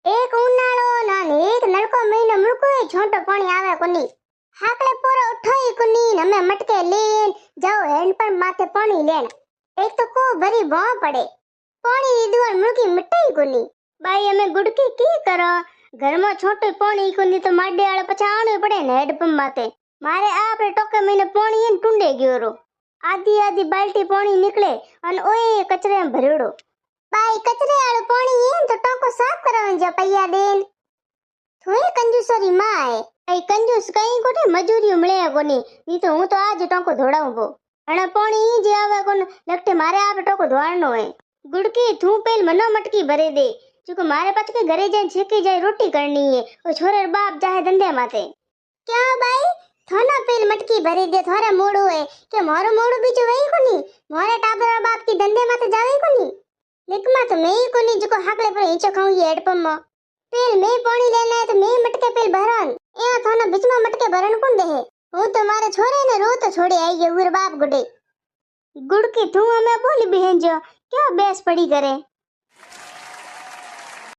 एक उनाळो नाने एक नलको महीनो मुळको छोटो पाणी आवे कोनी हाकले पोरो उठाई कोनी हमें मटके लेन जाओ हैंडपंप माथे पानी लेन एक तो को भरी वां पड़े पानी दीवार मुळकी मिटाई कोनी बाई हमें गुड़की की करो घर में छोटो पानी कोनी तो माडे आळे पछा आणे पड़े ने हैंडपंप माथे मारे आपरे टोके महीने पानी एन टुंडे गयो रो आधी आधी बाल्टी पानी निकले अन ओए कचरे में भरेड़ो बाई कचरे वालो पानी है तो टोको साफ करावन जो पैया देन થોડી કંજૂસરી માં આય કઈ કંજૂસ કઈ કોઠે મજૂરી મળે કોની ની તો હું તો આજ ટોકો ધોડાવું પો અને પાણી જે આવે કોને લગતે મારે આ ટોકો ધોવાનો હે ગુડકી તું પેલ મનો મટકી ભરે દે જો મારે પાછ કે ઘરે જઈને છેકી જાય રોટી કરनी है ओ छोरे बाप जाहे धंधे माथे क्या बाई थाना पेल मटकी भरी दे थारे मोड़ो है के मारो मोड़ो बीजो वही कोनी मारे टाबरा बाप की धंधे माथे जावे कोनी लेकमा तो मैं ही कोनी जो हाकले पर ईचो खाऊं ये हेडपंप में पेल मैं पानी लेना है तो मैं मटके पेल भरन ए थाना बीच में मटके भरन कौन दे હું તો મારે છોરે ને રો તો છોડી આવી ગયો ઉર બાપ ગુડે ગુડકી તું અમે બોલી બહેન જો ક્યાં બેસ પડી કરે